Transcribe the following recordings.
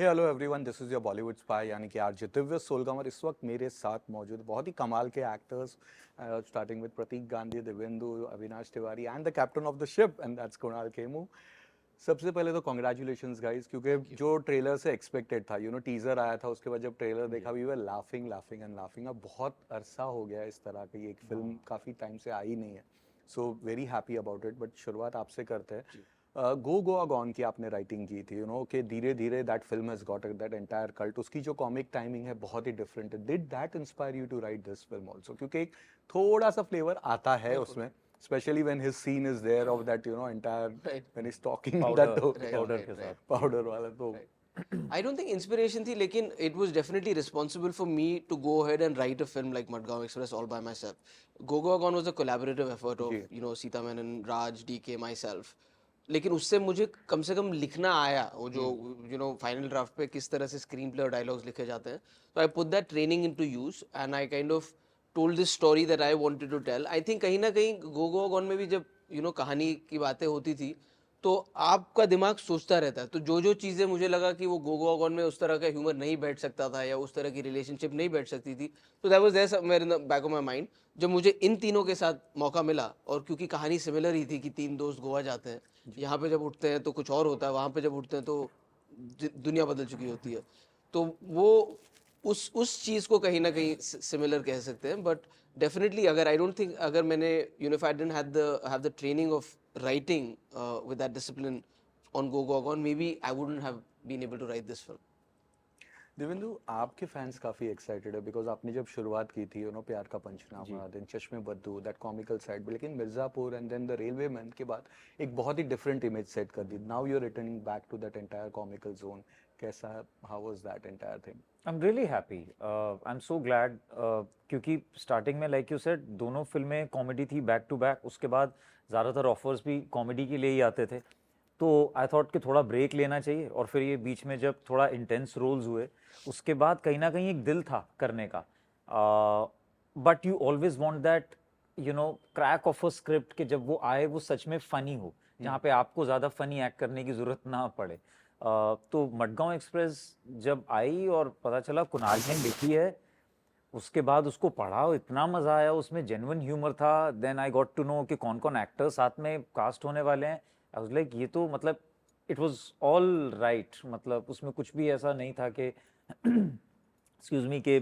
Hey hello everyone, this is your Bollywood spy यानी कि RJ Divya सोलगमर इस वक्त मेरे साथ मौजूद बहुत ही कमाल के actors starting with Pratik Gandhi, Divyendu, Avinash Tiwari and the captain of the ship and that's Kunal Khemu. सबसे पहले तो कॉन्ग्रेचुलेशंस गाइस, क्योंकि जो ट्रेलर से एक्सपेक्टेड था, टीजर आया था, उसके बाद जब ट्रेलर देखा we were laughing laughing and laughing. अब बहुत अरसा हो गया इस तरह की एक फिल्म काफ़ी टाइम से आई नहीं है, so very happy about it. But शुरुआत आपसे करते हैं। गो गोआ गॉन की आपने राइटिंग की थी, कि धीरे धीरे that film has got that entire cult. उसकी जो कॉमिक टाइमिंग है बहुत ही डिफरेंट है। Did that inspire you to write this film also? क्योंकि एक थोड़ा सा फ्लेवर आता है उसमें, especially when his scene is there of that entire Right. when he's talking powder that powder right, के right. साथ powder वाला तो I don't think inspiration थी, लेकिन it was definitely responsible for me to go ahead and write a film like Madgaon Express all by myself. Go Go Gone was a collaborative effort of ji. Sita Menon, Raj, DK, myself. लेकिन उससे मुझे कम से कम लिखना आया, वो जो final draft पे किस तरह से स्क्रीन प्ले और डायलॉग्स लिखे जाते हैं। तो I put that training into use and I kind of told this story that I wanted to tell. I think कहीं ना कहीं गो गो गॉन में भी जब कहानी की बातें होती थी तो आपका दिमाग सोचता रहता है। तो जो चीज़ें मुझे लगा कि वो गो गो गॉन में उस तरह का ह्यूमर नहीं बैठ सकता था या उस तरह की रिलेशनशिप नहीं बैठ सकती थी, तो that was there somewhere in the back of my mind. जब मुझे इन तीनों के साथ मौका मिला, और क्योंकि कहानी सिमिलर ही थी कि तीन दोस्त गोवा जाते हैं, यहाँ पे जब उठते हैं तो कुछ और होता है, वहाँ पे जब उठते हैं तो दुनिया बदल चुकी होती है। तो वो उस चीज़ को कहीं ना कहीं सिमिलर कह सकते हैं। बट डेफिनेटली अगर आई डोंट थिंक, अगर मैंने if I didn't have the training of writing with that discipline on Go Go Gone, maybe I wouldn't have been able to write this film. Devendu, आपके fans काफी excited है because आपने जब शुरुआत की थी प्यार का पंचनामा, देन चश्मे बद्दू, दैट कॉमिकल साइड, लेकिन Mirzapur and then the railway man के बाद एक बहुत ही डिफरेंट इमेज सेट कर दी। Now you are returning back to that entire comical zone. कैसा, how was that entire thing? I am really happy, I am so glad, क्योंकि starting में लाइक यू सेड दोनों फिल्में कॉमेडी थी back to back, उसके बाद ज़्यादातर offers भी कॉमेडी के लिए ही आते थे। तो आई थॉट कि थोड़ा ब्रेक लेना चाहिए, और फिर ये बीच में जब थोड़ा इंटेंस रोल्स हुए उसके बाद कहीं ना कहीं एक दिल था करने का। But you always want that crack of a script कि जब वो आए वो सच में फ़नी हो, जहाँ पे आपको ज़्यादा फ़नी एक्ट करने की ज़रूरत ना पड़े। तो मडगांव एक्सप्रेस जब आई और पता चला कुणाल ने लिखी है, उसके बाद उसको पढ़ा, इतना मज़ा आया, उसमें जेन्युइन ह्यूमर था। Then I got to know कि कौन कौन एक्टर्स साथ में कास्ट होने वाले हैं। आई वाज लाइक ये तो मतलब इट वाज ऑल राइट, मतलब उसमें कुछ भी ऐसा नहीं था कि एक्सक्यूज मी कि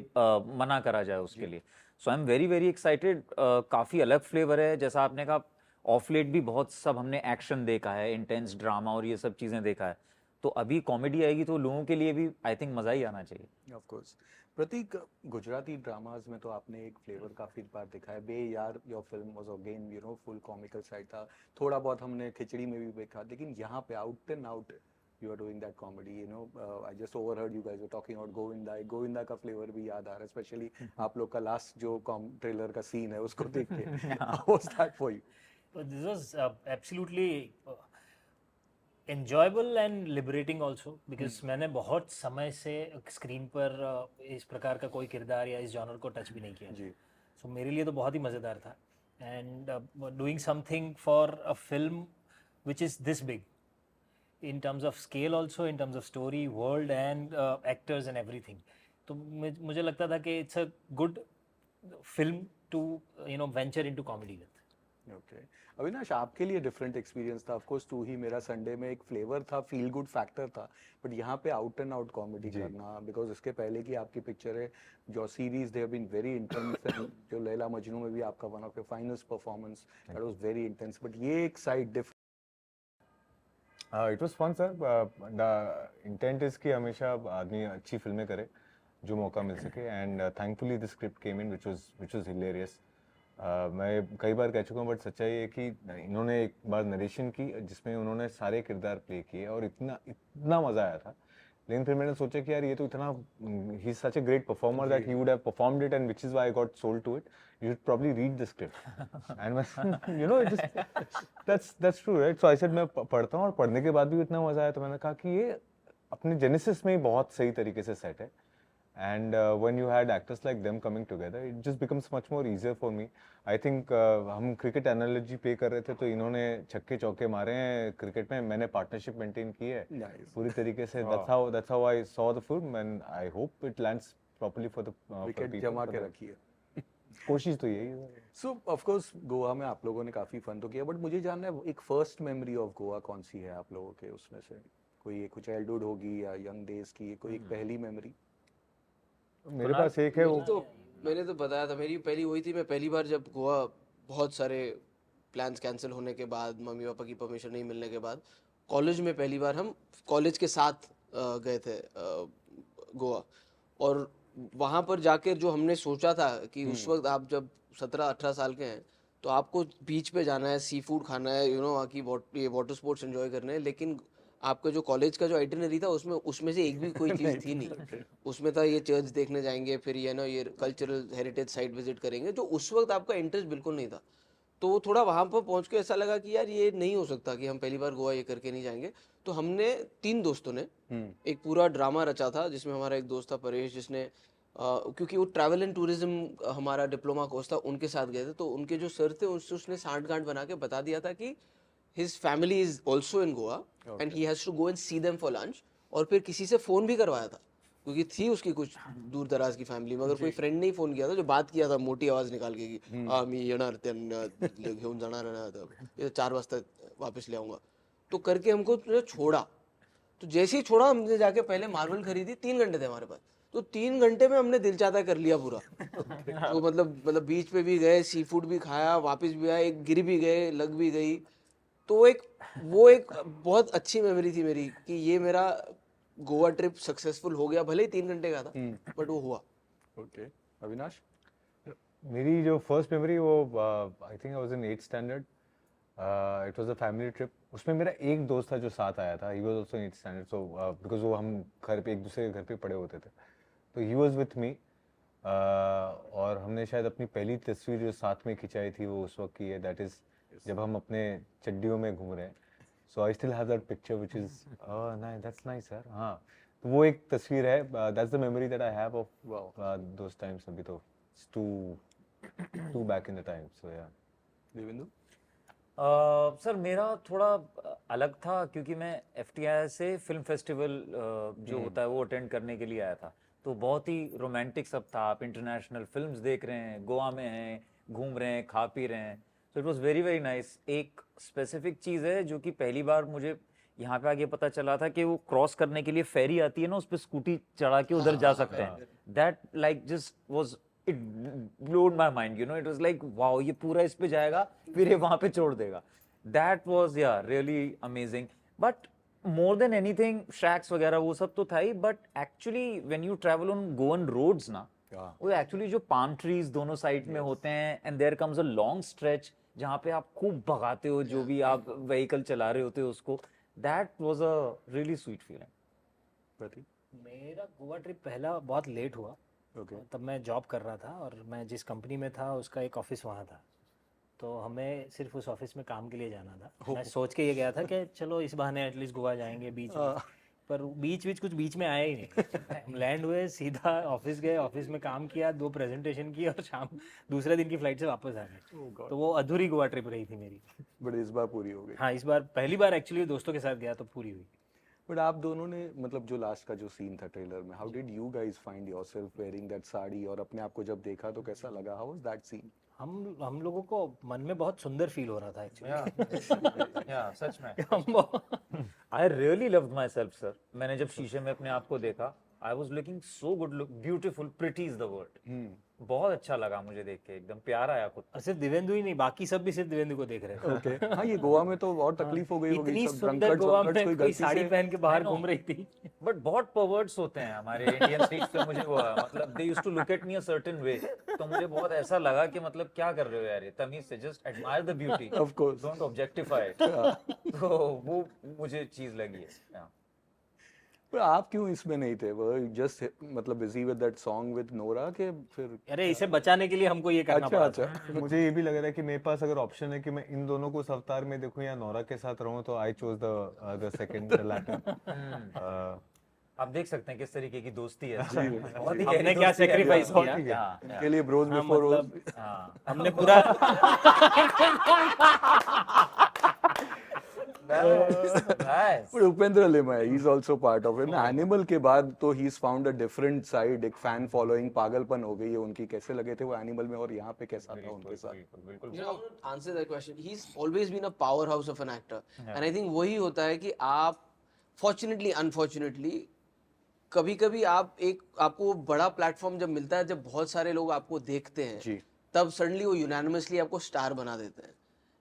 मना करा जाए उसके लिए। So I am very very excited. काफ़ी अलग फ्लेवर है, जैसा आपने कहा। ऑफ लेट भी बहुत सब हमने एक्शन देखा है, इंटेंस ड्रामा और ये सब चीज़ें देखा है, तो अभी कॉमेडी आएगी तो लोगों के लिए भी आई थिंक मज़ा ही आना चाहिए। Of course. Pratik, Gujarati dramas में तो आपने एक फ्लेवर काफी बार दिखा है। बे यार your film was again full comical side था, थोड़ा बहुत हमने खिचड़ी में भी देखा, लेकिन यहाँ पे out and out you are doing that comedy. I just overheard you guys were talking about Govinda. Govinda का फ्लेवर भी याद आ रहा है, स्पेशली आप लोग का लास्ट जो ट्रेलर का सीन है उसको देख के। How was that for you? This was absolutely enjoyable and liberating also, because मैंने बहुत समय से स्क्रीन पर इस प्रकार का कोई किरदार या इस जॉनर को टच भी नहीं किया जी। सो मेरे लिए तो बहुत ही मज़ेदार था। And doing something for a film which is this big in terms of scale also, in terms of story, world and actors and everything, तो मुझे लगता था कि it's a good film to venture into comedy with. Okay Avinash, आपके लिए different experience था। Of course Tu Hi Mera Sunday में एक फ्लेवर था, फील गुड फैक्टर था, बट यहाँ पे आउट एंड आउट कॉमेडी करना, बिकॉज इसके पहले की आपकी पिक्चर है जो series they have been very intense, जो लैला मजनू में भी आपका one of your finest performance, that was very intense, but ये एक side different. It was fun sir. The intent is कि हमेशा आदमी अच्छी फिल्में करे जो मौका मिल सके, and thankfully the script came in which was hilarious. मैं कई बार कह चुका हूँ, बट सच्चाई है कि इन्होंने एक बार नरेशन की जिसमें उन्होंने सारे किरदार प्ले किए और इतना इतना मज़ा आया था। लेकिन फिर मैंने सोचा कि यार ये तो इतना, he is such a great performer that he would have performed it, and which is why I got sold to it. You should probably read the script. And it just that's true, right? So I said मैं पढ़ता हूँ, और पढ़ने के बाद भी इतना मजा आया तो मैंने कहा कि ये अपने जेनेसिस में ही बहुत सही तरीके से सेट है, And when you had actors like them coming together, it just becomes much more easier for me. I think हम क्रिकेट एनालॉजी पे कर रहे थे तो इन्होंने छक्के चौके मारे हैं क्रिकेट में, मैंने पार्टनरशिप मेंटेन की है Nice. पूरी तरीके से. That's how I saw the film, and I hope it lands properly for the for wicket people. जमा for के the- रखी है. कोशिश तो यही है. सो ऑफ कोर्स गोवा में आप लोगों ने काफी फन तो किया, बट मुझे जानना है एक फर्स्ट मेमोरी ऑफ गोवा कौन सी है आप लोगों के, उसमें से कोई एक चाइल्डहुड होगी या यंग डेज की, कोई एक पहली मेमोरी. मेरे पास एक है वो. मैंने तो बताया था, मेरी पहली वही थी. मैं पहली बार जब गोवा, बहुत सारे प्लान्स कैंसिल होने के बाद, मम्मी पापा की परमिशन नहीं मिलने के बाद, कॉलेज में पहली बार हम कॉलेज के साथ गए थे गोवा. और वहाँ पर जाकर जो हमने सोचा था कि उस वक्त आप जब 17-18 साल के हैं तो आपको बीच पे जाना है, सी फूड खाना है, वहाँ की ये वाटर स्पोर्ट्स एंजॉय करने हैं, लेकिन आपका जो कॉलेज का जो आइटिनरी था उसमें से एक भी कोई चीज़ थी नहीं. उसमें था ये चर्च देखने जाएंगे, फिर ये ना ये कल्चरल हेरिटेज साइट विजिट करेंगे, जो उस वक्त आपका इंटरेस्ट बिल्कुल नहीं था. तो वो थोड़ा वहाँ पर पहुँच के ऐसा लगा कि यार ये नहीं हो सकता कि हम पहली बार गोवा ये करके नहीं जाएंगे. तो हमने 3 दोस्तों ने एक पूरा ड्रामा रचा था, जिसमें हमारा एक दोस्त था परेश, जिसने क्योंकि वो ट्रैवल एंड टूरिज्म हमारा डिप्लोमा कोर्स था, उनके साथ गए थे. तो उनके जो सर थे उससे उसने सांठ गांठ बना के बता दिया था कि his family is also in Goa and he has to go and see them for lunch. और फिर किसी से फ़ोन भी करवाया था, क्योंकि थी उसकी कुछ दूर दराज की फैमिली, मगर कोई फ्रेंड नहीं फ़ोन किया था, जो बात किया था मोटी आवाज़ निकाल के कि मी येणार घेऊन जाणार आहे, ये 4 वाजता वापस ले आऊँगा. तो करके हमको छोड़ा. तो जैसे ही छोड़ा, हमने जाके पहले मार्बल खरीदी. 3 घंटे थे हमारे पास, तो 3 घंटे में हमने दिल चाहता कर लिया पूरा. तो मतलब बीच पे भी गए, सी फूड भी खाया, वापस भी आए, गिर भी गए, लग भी गई. तो वो एक बहुत अच्छी मेमोरी थी मेरी कि ये मेरा गोवा ट्रिप सक्सेसफुल हो गया. भले ही 3 घंटे का था, बट वो हुआ. ओके. अविनाश. मेरी जो फर्स्ट मेमोरी वो I think I was in 8th standard. It was a family trip. उसमें मेरा एक दोस्त था जो साथ आया था. He was also in 8th standard, so because वो हम घर पे एक दूसरे के घर पे पड़े होते थे, तो ही वाज विथ मी. और हमने शायद अपनी पहली तस्वीर जो साथ में खिंचाई थी वो उस वक्त की है. दैट इज जब हम अपने चड्डियों में घूम रहे हैं. So I still have that picture which is nice. That's nice यार. हाँ, तो वो एक तस्वीर है. That's the memory that I have of those times. अभी तो it's too back in the time. So yeah. Devendu. Sir मेरा थोड़ा अलग था, क्योंकि मैं FTI से फिल्म फेस्टिवल जो होता है वो अटेंड करने के लिए आया था. तो बहुत ही रोमांटिक सब था. आप इंटरनेशनल फिल्म्स देख रहे हैं, गोवा में हैं, घूम रहे हैं, खा पी रहे हैं. So it was very very nice. एक स्पेसिफिक चीज़ है जो कि पहली बार मुझे यहाँ पे आगे पता चला था कि वो क्रॉस करने के लिए फेरी आती है ना, उस पर स्कूटी चढ़ा के उधर जा सकते हैं. That like just was, it blowed my mind, it was like wow, ये पूरा इस पे जाएगा फिर ये वहाँ पे छोड़ देगा. That was yeah really amazing. But more than anything, shacks वगैरह वो सब तो था ही, but actually when you travel on Goan roads ना, वो एक्चुअली जो पाम ट्रीज दोनों साइड में होते हैं, and there comes a long stretch जहाँ पे आप खूब भगाते हो जो भी आप व्हीकल चला रहे होते हो उसको. That was a really sweet feeling. Prateek. मेरा गोवा ट्रिप पहला बहुत लेट हुआ. ओके. तब मैं जॉब कर रहा था और मैं जिस कंपनी में था उसका एक ऑफिस वहाँ था, तो हमें सिर्फ उस ऑफिस में काम के लिए जाना था. मैं सोच के ये गया था कि चलो इस बहाने एटलीस्ट गोवा जाएंगे बीच में, पर बीच कुछ बीच में आया ही नहीं. हम लैंड हुए, सीधा ऑफिस गए, ऑफिस में काम किया, 2 प्रेजेंटेशन की और शाम दूसरे दिन की फ्लाइट से वापस आ गए. तो वो अधूरी गोवा ट्रिप रही थी मेरी. बट इस बार पूरी हो गई. हाँ, इस बार पहली बार एक्चुअली दोस्तों के साथ गया तो पूरी हुई. बट आप दोनों ने मतलब जो लास्ट का जो सीन था ट्रेलर में, how did you guys find yourself wearing that sari, और अपने आप को जब देखा तो कैसा लगा? How was that scene? हम लोगों को मन में बहुत सुंदर फील हो रहा था एक्चुअली. या सच में हम I really loved my self sir. मैंने जब शीशे में अपने आप को देखा, I was looking so good, look beautiful, pretty is the word. बहुत अच्छा लगा मुझे देख के, एकदम प्यार आया खुद. और सिर्फ दिवेंदु ही नहीं, बाकी सब भी सिर्फ दिवेंदु को देख रहे थे. ओके. हाँ, ये गोवा में तो और तकलीफ हो गई होगी. इतनी सब सुंदर drunkards गोवा वंकर्ड्स में कोई साड़ी पहन के बाहर घूम रही थी. बट बहुत परवर्ट्स होते हैं हमारे इंडियन स्ट्रीट्स पे. मुझे वो मतलब they used to look at me a certain way. तो मुझे बहुत ऐसा लगा कि मतलब क्या कर रहे हो यार, ये तमीज से just admire the beauty, of course. Don't objectify. तो वो मुझे चीज लगी है. पर आप क्यों इसमें नहीं थे? वो जस्ट मतलब busy with that song with Nora के फिर? अरे इसे बचाने के लिए हमको ये करना अच्छा पड़ा. अच्छा. मुझे ये भी लग रहा है कि मेरे पास अगर ऑप्शन है कि मैं इन दोनों को उस अवतार में देखूं या नोरा के साथ रहूं, तो I chose the second, the latter. आप देख सकते हैं किस तरीके की दोस्ती है बहुत ही हमने क्या सेक्रीफाइस किया के लिए ब्रोज हाँ, बिफोर मतलब हाँ हमने पूरा Nice. But Upendra Limai, he's also part of it. Animal के बाद तो he's found a different side, एक fan following, पागलपन हो गई है उनकी. कैसे लगे थे वो Animal में और यहाँ पे कैसा था उनके साथ? बिल्कुल You know, I want to answer that question. He's always been a powerhouse of an actor, and I think वही होता है कि आप fortunately, unfortunately, कभी-कभी आपको वो बड़ा प्लेटफॉर्म जब मिलता है, जब बहुत सारे लोग आपको देखते हैं, जी. तब सडनली वो यूनानिमसली आपको स्टार बना देते हैं.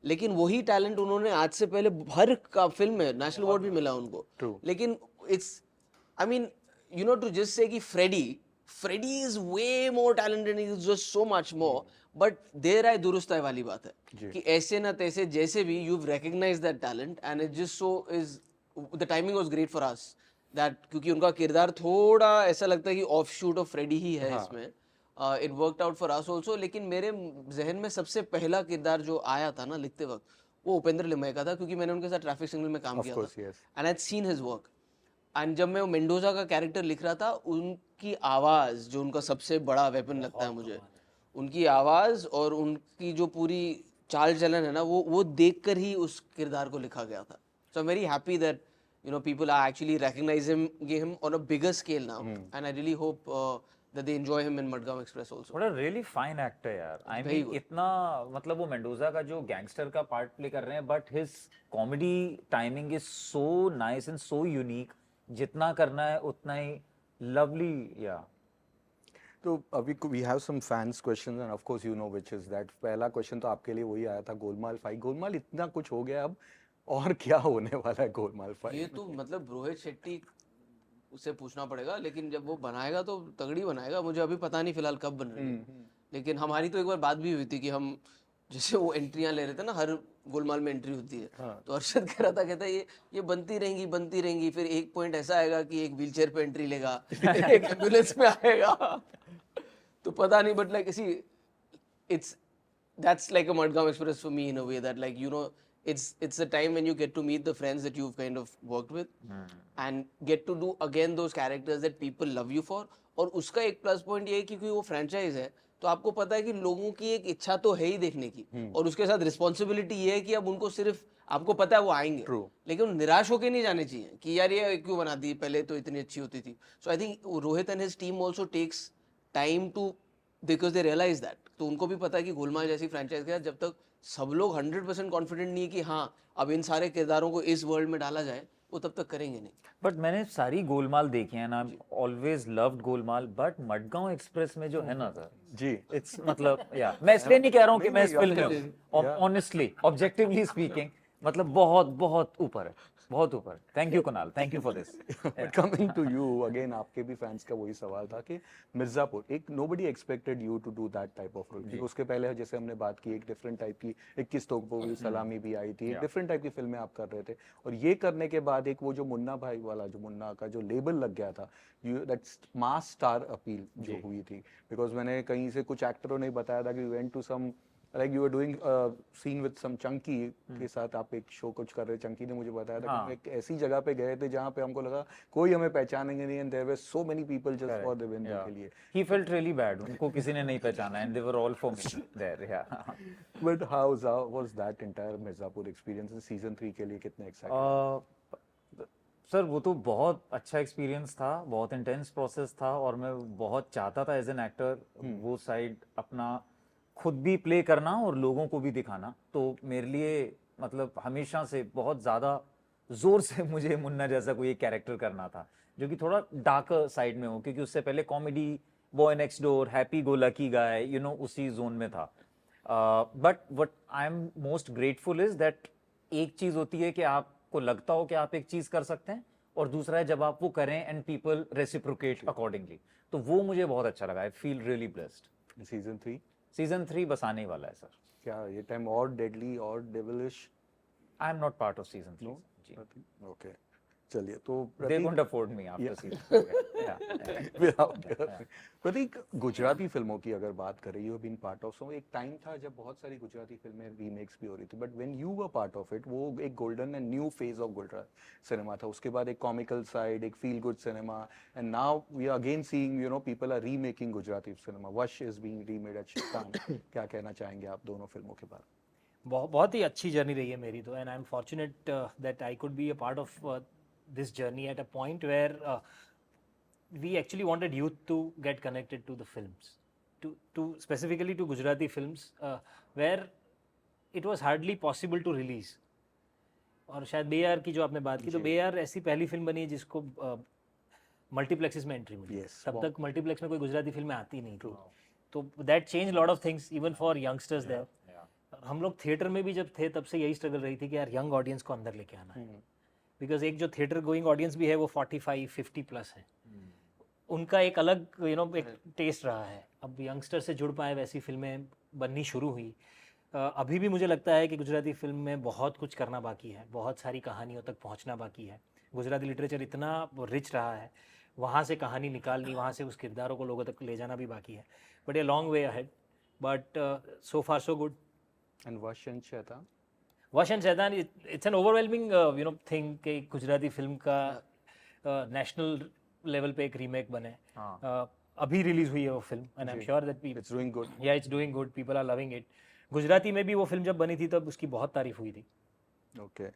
लेकिन वही टैलेंट उन्होंने आज से पहले हर का फिल्म में नेशनल अवार्ड भी मिला उनको. True. लेकिन it's I mean you know to just say कि Freddie is way more talented, is just so much more, but देर आए दुरुस्त आए वाली बात है कि ऐसे ना तैसे जैसे भी you recognise that talent and it just so is the timing was great for us that क्योंकि उनका किरदार थोड़ा ऐसा लगता है कि ऑफ शूट ऑफ फ्रेडी ही है इसमें. It worked out for us also. लेकिन मेरे जहन में सबसे पहला किरदार जो आया था ना लिखते वक्त वो उपेंद्र लिमय का था, क्योंकि मैंने उनके साथ ट्रैफिक सिग्नल में काम Of किया course, था yes. And I seen his work. And जब मैं वो मेंडोजा का कैरेक्टर लिख रहा था, उनकी आवाज़ जो उनका सबसे बड़ा वेपन लगता है मुझे, उनकी आवाज़ और उनकी जो पूरी चाल चलन है ना, वो देख कर ही उस किरदार को लिखा गया था. So I am very happy that you know people are actually recognizing him on a bigger scale now, and I really hope that they enjoy him in Madgaon Express also. What a really fine actor यार. I Very mean good. इतना मतलब वो Mendoza का जो gangster का part play कर रहे हैं, but his comedy timing is so nice and so unique. जितना करना है उतना ही lovely, yeah. तो अभी we have some fans questions and of course you know which is that. पहला क्वेश्चन तो आपके लिए वही आया था, गोलमाल 5. गोलमाल इतना कुछ हो गया, अब और क्या होने वाला है गोलमाल 5? ये तो मतलब रोहित शेट्टी उससे पूछना पड़ेगा, लेकिन जब वो बनाएगा तो तगड़ी बनाएगा. मुझे अभी पता नहीं फिलहाल कब बन रही है, लेकिन हमारी तो एक बार बात भी हुई थी कि हम जैसे वो एंट्रियां ले रहे थे ना, हर गोलमाल में एंट्री होती है. तो अरशद कह रहा था, कहता है ये बनती रहेंगी, फिर एक पॉइंट ऐसा आएगा कि एक व्हीलचेयर पे एंट्री लेगा, एक एम्बुलेंस में आएगा. तो पता नहीं, but like it's that's like a Madgaon Express for me in a way that, like, you know, it's a time when you get to meet the friends that you've kind of worked with and get to do again those characters that people love you for. और उसका एक plus point ये है कि क्योंकि वो franchise है, तो आपको पता है कि लोगों की एक इच्छा तो है ही देखने की, और उसके साथ रिस्पॉन्सिबिलिटी ये है कि अब उनको सिर्फ आपको पता है वो आएंगे, लेकिन निराश होके नहीं जाने चाहिए कि यार ये क्यों बना दी, पहले तो इतनी अच्छी होती थी. So I think Rohit and his team also takes time too, because they realise that. तो उनको भी पता है कि गोलमाल जैसी फ्रेंचाइज के साथ जब तक सब लोग 100% कॉन्फिडेंट नहीं है कि हाँ अब इन सारे किरदारों को इस वर्ल्ड में डाला जाए, वो तब तक करेंगे नहीं. बट मैंने सारी गोलमाल देखी है ना, always loved Golmaal, but Madgaon express में जो है ना सर जी, इट्स मतलब या मैं इसलिए नहीं कह रहा हूँ कि मैं इस फिल्म में हूँ, ऑनेस्टली ऑब्जेक्टिवली स्पीकिंग मतलब बहुत बहुत ऊपर है, बहुत ऊपर. Thank you Kunal, thank you for this. But coming to you again, आपके भी फैंस का वही सवाल था कि मिर्जापुर, एक nobody expected you to do that type of role. उसके पहले जैसे हमने बात की, एक डिफरेंट टाइप की 21 तोपों सलामी भी आई थी, एक डिफरेंट टाइप की फिल्में आप कर रहे थे, और ये करने के बाद एक वो जो मुन्ना भाई वाला, जो मुन्ना का जो लेबल लग गया था, you that mass star appeal जो हुई थी. बिकॉज मैंने कहीं से कुछ एक्टरों ने बताया था कि you went to some, like you are doing scene with some Chunky के साथ, आप एक शो कुछ कर रहे. चंकी ने मुझे बताया था कि हम एक ऐसी जगह पे गए थे जहाँ पे हमको लगा कोई हमें पहचानेंगे नहीं, and there were so many people just for Devendra के लिए. ही फेल्ट रियली बैड, उनको किसी ने नहीं पहचाना and they were all for me there. Yeah but how was that entire Mirzapur experience in season 3 के लिए? कितने एक्साइटेड? सर वो तो बहुत अच्छा एक्सपीरियंस था, बहुत इंटेंस प्रोसेस था, और मैं बहुत चाहता था एज एन एक्टर वो साइड अपना खुद भी प्ले करना और लोगों को भी दिखाना. तो मेरे लिए मतलब हमेशा से बहुत ज़्यादा ज़ोर से मुझे मुन्ना जैसा कोई एक कैरेक्टर करना था जो कि थोड़ा डार्कर साइड में हो, क्योंकि उससे पहले comedy, boy next door, happy go lucky guy, you know, उसी जोन में था. But what I am most grateful is that एक चीज़ होती है कि आपको लगता हो कि आप एक चीज़ कर सकते हैं, और दूसरा है जब आप वो करें एंड पीपल रेसिप्रोकेट अकॉर्डिंगली. तो वो मुझे बहुत अच्छा लगा. I feel really blessed. Season 3? Season 3 बस आने ही वाला है सर. क्या ये टाइम और डेडली और devilish? I am not part of season 3. जी. ओके. चलिए तो They Prateek won't afford me after Yeah. season 2. Yeah. without- प्रतीक, गुजराती फिल्मों की अगर बात करें, you have been part of, so एक टाइम था जब बहुत सारी गुजराती फिल्में रीमेक्स भी हो रही थी, but when you were part of it, वो एक golden and new phase of Gujarat cinema था। उसके बाद एक कॉमिकल साइड, एक feel good cinema, and now we are again seeing, you know, people are remaking Gujarati cinema. Vash is being remade at Shaitaan. क्या कहना चाहेंगे आप दोनों फिल्मों के बारे में? बहुत ही अच्छी जर्नी रही है मेरी तो, and I am fortunate that I could be a part of this journey at a point where we actually wanted youth to get connected to the films, to specifically to Gujarati films, where it was hardly possible to release. और शायद बेयार की जो आपने बात की, तो बेयार ऐसी पहली फिल्म बनी है जिसको मल्टीप्लेक्सेस में एंट्री मिली। Yes, तब तक मल्टीप्लेक्स में कोई गुजराती फिल्में आती नहीं थी, तो that change lot of things even for youngsters there. हम लोग थिएटर में भी जब थे तब से यही स्ट्रगल रही थी कि यार यंग ऑडियंस को अंदर लेके आना है, बिकॉज एक जो थिएटर गोइंग ऑडियंस भी है वो 45-50 प्लस है, उनका एक अलग एक टेस्ट रहा है। अब यंगस्टर से जुड़ पाए वैसी फिल्में बननी शुरू हुई। अभी भी मुझे लगता है कि गुजराती फिल्म में बहुत कुछ करना बाकी है, बहुत सारी कहानियों तक पहुंचना बाकी है। गुजराती लिटरेचर इतना रिच रहा है, वहाँ से कहानी निकालनी, वहाँ से उस किरदारों को लोगों तक ले जाना भी बाकी है, but a long way ahead, but so far so good. And Vash and Shaitaan, Vash and Shaitaan, it's an overwhelming thing कि गुजराती फिल्म का नेशनल लेवल पे एक रीमेक बने। अभी रिलीज हुई है वो film, and I am sure that it's doing good. Yeah it's doing good, people are loving it. Gujarati में भी वो फिल्म जब बनी थी तब उसकी बहुत तारीफ हुई थी। Okay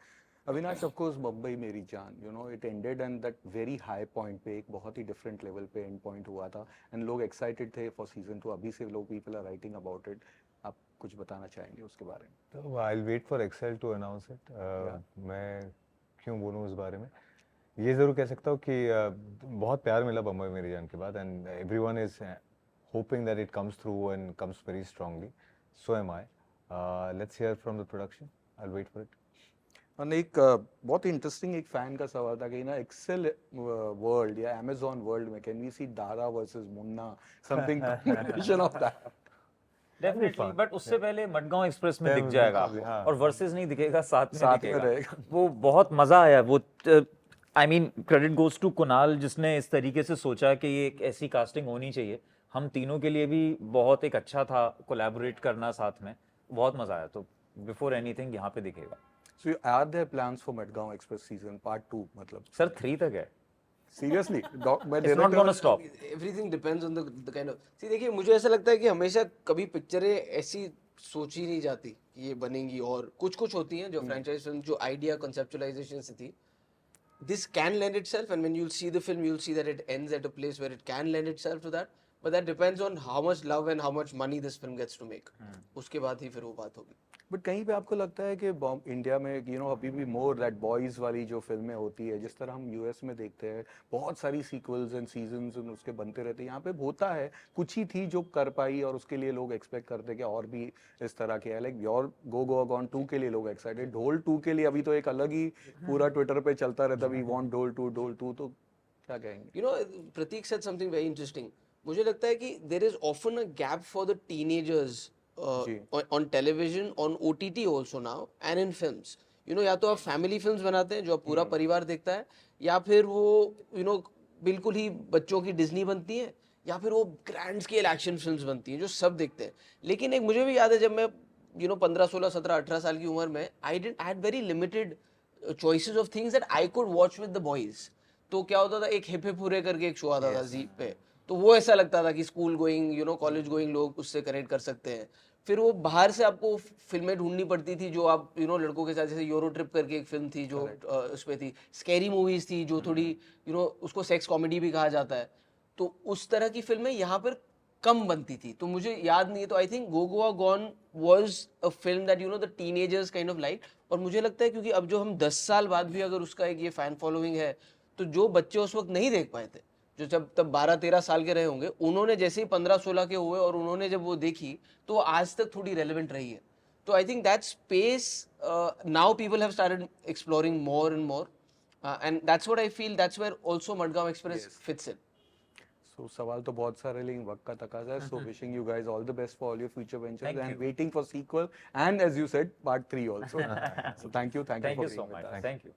Avinash, of course Mumbai मेरी जान, you know, it ended and that very high point पे, एक बहुत ही डिफरेंट लेवल पे एंड पॉइंट हुआ था, एंड लोग एक्साइटेड थे फॉर सीजन 2। अभी से लोग, people are writing about it. आप कुछ बताना चाहेंगे उसके बारे में? तो I will wait for Excel to announce it. मैं क्यों बोलूँ उस बारे में, ये ज़रूर कह सकता हूँ कि बहुत प्यार मिला बम्बई मेरी जान के बाद, and everyone is hoping that it comes through and comes very strongly, so am I. Let's hear from the production, I will wait for it. और एक बहुत इंटरेस्टिंग एक फैन का सवाल था कि ना एक्सेल वर्ल्ड या अमेज़न वर्ल्ड में can we see Dara versus Munna, something combination of that? Definitely, but उससे पहले मडगांव एक्सप्रेस में दिख जाएगा आपको, हाँ। और वर्सेस नहीं दिखेगा, साथ साथ में दिखेगा। रहेगा। वो बहुत मजा आया। वो I mean credit goes to Kunal, जिसने इस तरीके से सोचा कि ये एक ऐसी कास्टिंग होनी चाहिए। हम तीनों के लिए भी बहुत एक अच्छा था कोलैबोरेट करना साथ में, बहुत मजा आया। तो बिफोर एनीथिंग यहाँ पे दिखेगा। So are there plans for Madgaon Express season part 2? मतलब सर 3 तक है। seriously, It's not gonna stop. Everything depends on the kind of sea. देखिए, मुझे ऐसा लगता है कि हमेशा कभी पिक्चरें ऐसी सोची नहीं जाती कि ये बनेंगी, और कुछ कुछ होती हैं जो फ्रेंचाइज फिल्म, जो आइडिया कंसेप्चुअलाइजेशन से थी, this can lend itself, and when you'll see the film you'll see that it ends at a place where it can lend itself to that, but that depends on how much love and how much money this film gets to make. उसके बाद ही फिर वो बात होगी। But कहीं पे आपको लगता है कि इंडिया में, यू नो, अभी भी मोर दैट बॉयज वाली जो फिल्में होती है, जिस तरह हम यूएस में देखते हैं बहुत सारी सीक्वल्स एंड सीजन्स उसके बनते रहते हैं, यहाँ पे होता है कुछ ही थी जो कर पाई, और उसके लिए लोग एक्सपेक्ट करते कि और भी इस तरह के है। लाइक योर गो गॉन 2 के लिए लोग एक्साइटेड, ढोल 2 के लिए अभी तो एक अलग ही पूरा ट्विटर पे चलता रहता, वी वांट ढोल 2। तो क्या कहेंगे? You know, Pratik said something very interesting. मुझे लगता है कि there is often a gap for the teenagers on television, on OTT also now, and in films. You know, या तो आप फैमिली फिल्म्स बनाते हैं जो आप पूरा परिवार देखता है, या फिर वो बिल्कुल ही बच्चों की डिज्नी बनती है, या फिर वो ग्रैंड स्केल एक्शन फिल्म्स बनती हैं जो सब देखते हैं। लेकिन एक मुझे भी याद है जब मैं 15, 16, 17, 18 साल की उम्र में, I had very limited choices of things that I could watch with the boys. तो क्या होता था, एक हिप हिप हुरे करके एक शो आता था जी पे, तो वो ऐसा लगता था कि स्कूल गोइंग, कॉलेज गोइंग लोग उससे कनेक्ट कर सकते हैं। फिर वो बाहर से आपको फिल्में ढूंढनी पड़ती थी जो आप लड़कों के साथ, जैसे यूरो ट्रिप करके एक फिल्म थी जो उस पे थी, स्कैरी मूवीज थी जो थोड़ी उसको सेक्स कॉमेडी भी कहा जाता है, तो उस तरह की फिल्में यहाँ पर कम बनती थी। तो मुझे याद नहीं है, तो I think go Goa gone was a film that the teenagers kind of like. और मुझे लगता है क्योंकि अब जो हम 10 साल बाद भी अगर उसका एक ये फैन फॉलोइंग है, तो जो बच्चे उस वक्त नहीं देख पाए थे, जो जब तब 12-13 साल के रहे होंगे, उन्होंने जैसे ही 15-16 के हुए और उन्होंने जब वो देखी, तो आज तक थोड़ी रेलेवेंट रही है। तो I think that space now people have started exploring more and more, and that's what I feel, that's where also Madgaon express fits in. So सवाल तो बहुत सारे, लेकिन वक्त का तकाजा है। So wishing you guys all the best for all your future ventures, and waiting for sequel, and as you said, part 3 also. So thank you for Thank you being so with much. us. Thank you.